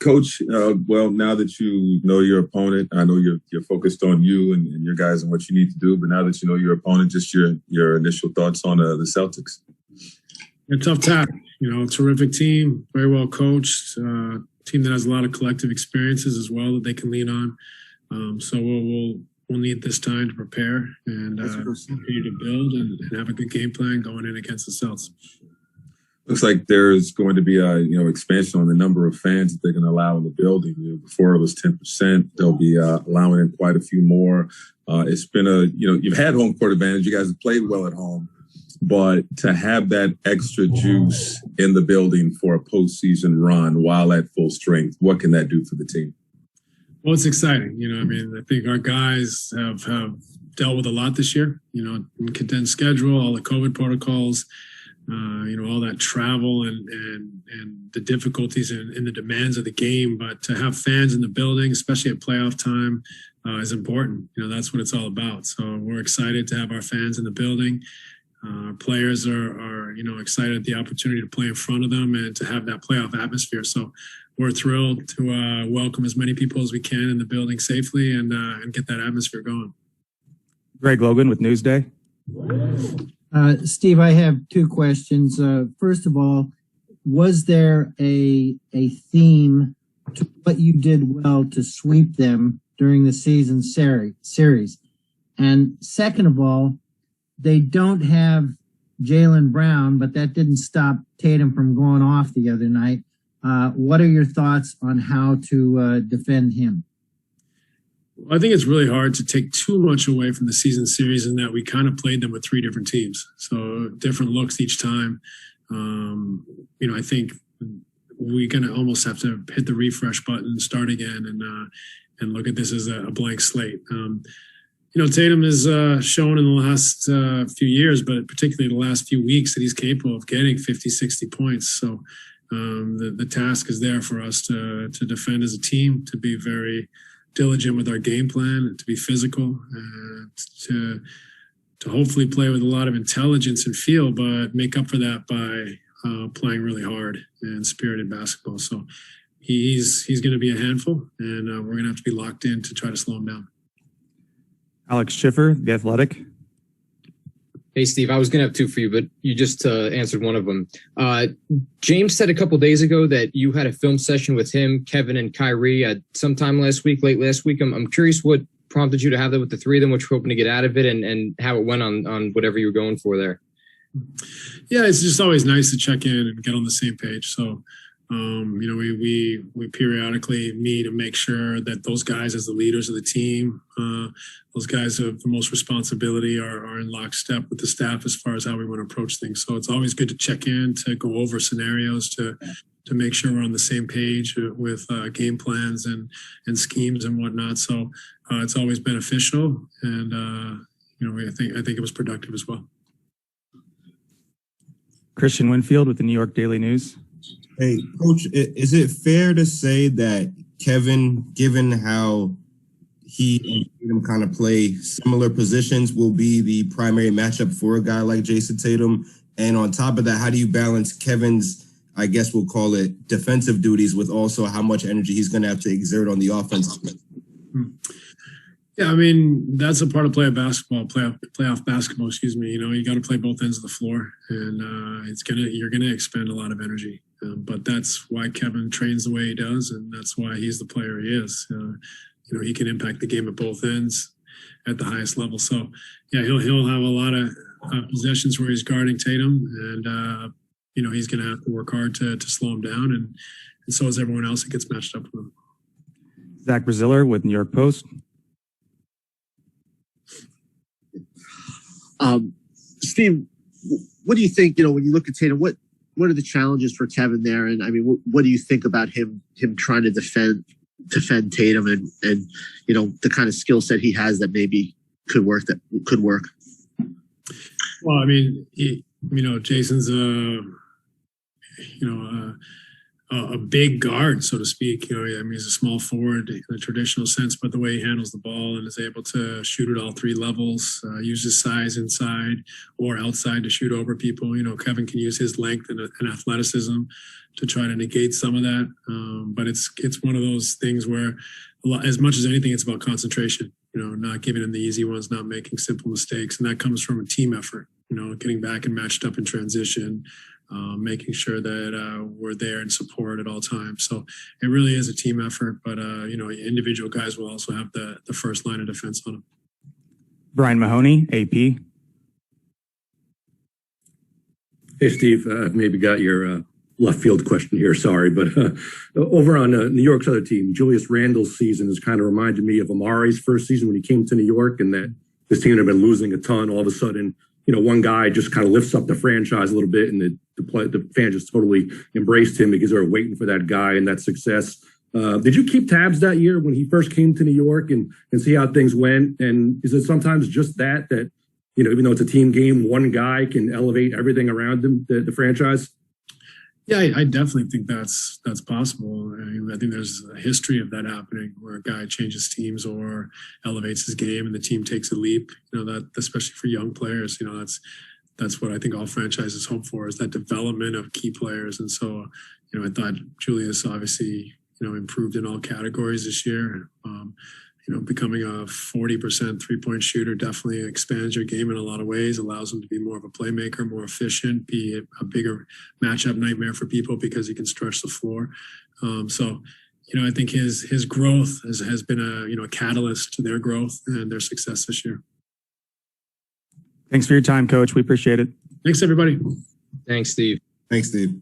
Coach, well, now that you know your opponent, I know you're focused on you and your guys and what you need to do. But now that you know your opponent, just your initial thoughts on the Celtics. A tough task, terrific team, very well coached, team that has a lot of collective experiences as well that they can lean on. So we'll need this time to prepare and continue to build and have a good game plan going in against the Celtics. Looks like there's going to be a expansion on the number of fans that they're going to allow in the building. Before it was 10%, they'll be allowing in quite a few more. It's been you've had home court advantage. You guys have played well at home, but to have that extra juice in the building for a postseason run while at full strength, what can that do for the team? Well, it's exciting. I think our guys have dealt with a lot this year. Condensed schedule, all the COVID protocols. All that travel and the difficulties and the demands of the game. But to have fans in the building, especially at playoff time, is important. That's what it's all about. So we're excited to have our fans in the building. Our players are excited at the opportunity to play in front of them and to have that playoff atmosphere. So we're thrilled to welcome as many people as we can in the building safely and get that atmosphere going. Greg Logan with Newsday. Steve, I have two questions. First of all, was there a theme to what you did well to sweep them during the season series? And second of all, they don't have Jaylen Brown, but that didn't stop Tatum from going off the other night. What are your thoughts on how to defend him? I think it's really hard to take too much away from the season series in that we kind of played them with three different teams. So different looks each time. I think we're going to almost have to hit the refresh button, start again, and look at this as a blank slate. Tatum has shown in the last few years, but particularly the last few weeks, that he's capable of getting 50, 60 points. So the task is there for us to defend as a team, to be very diligent with our game plan, to be physical, to hopefully play with a lot of intelligence and feel, but make up for that by playing really hard and spirited basketball. So he's going to be a handful, and we're going to have to be locked in to try to slow him down. Alex Schiffer, The Athletic. Hey, Steve, I was going to have two for you, but you just answered one of them. James said a couple days ago that you had a film session with him, Kevin, and Kyrie sometime last week, late last week. I'm curious what prompted you to have that with the three of them, what you're hoping to get out of it, and how it went on whatever you were going for there. Yeah, it's just always nice to check in and get on the same page. So, we periodically meet and make sure that those guys, as the leaders of the team, those guys who have the most responsibility are in lockstep with the staff as far as how we want to approach things. So it's always good to check in, to go over scenarios, to make sure we're on the same page with game plans and schemes and whatnot. So it's always beneficial, and I think it was productive as well. Christian Winfield with the New York Daily News. Hey, Coach, is it fair to say that Kevin, given how he and Tatum kind of play similar positions, will be the primary matchup for a guy like Jayson Tatum? And on top of that, how do you balance Kevin's, I guess we'll call it, defensive duties with also how much energy he's going to have to exert on the offense? Yeah, that's a part of playoff basketball. Excuse me. You got to play both ends of the floor, and you're gonna expend a lot of energy. But that's why Kevin trains the way he does, and that's why he's the player he is. He can impact the game at both ends at the highest level. So, yeah, he'll have a lot of possessions where he's guarding Tatum, and he's gonna have to work hard to slow him down, and so is everyone else that gets matched up with him. Zach Braziller with New York Post. Steve, what do you think, when you look at Tatum, what are the challenges for Kevin there? And what do you think about him trying to defend Tatum and the kind of skill set he has that maybe could work? Well, Jason's a big guard, so to speak. He's a small forward in a traditional sense, but the way he handles the ball and is able to shoot at all three levels, use his size inside or outside to shoot over people. Kevin can use his length and athleticism to try to negate some of that. But it's one of those things where as much as anything, it's about concentration, not giving them the easy ones, not making simple mistakes. And that comes from a team effort, getting back and matched up in transition, making sure that we're there in support at all times. So it really is a team effort, but, individual guys will also have the first line of defense on them. Brian Mahoney, AP. Hey, Steve, maybe got your left field question here. Sorry, but over on New York's other team, Julius Randle's season has kind of reminded me of Amari's first season when he came to New York, and that this team had been losing a ton. All of a sudden, one guy just kind of lifts up the franchise a little bit, and the fans just totally embraced him because they were waiting for that guy and that success. Did you keep tabs that year when he first came to New York and see how things went? And is it sometimes just that even though it's a team game, one guy can elevate everything around him, the franchise? Yeah, I definitely think that's possible. I think there's a history of that happening where a guy changes teams or elevates his game and the team takes a leap. That especially for young players, that's what I think all franchises hope for, is that development of key players. And so, I thought Julius obviously, improved in all categories this year. Becoming a 40% three-point shooter definitely expands your game in a lot of ways, allows him to be more of a playmaker, more efficient, be a bigger matchup nightmare for people because he can stretch the floor. I think his growth has been a catalyst to their growth and their success this year. Thanks for your time, Coach. We appreciate it. Thanks, everybody. Thanks, Steve. Thanks, Steve.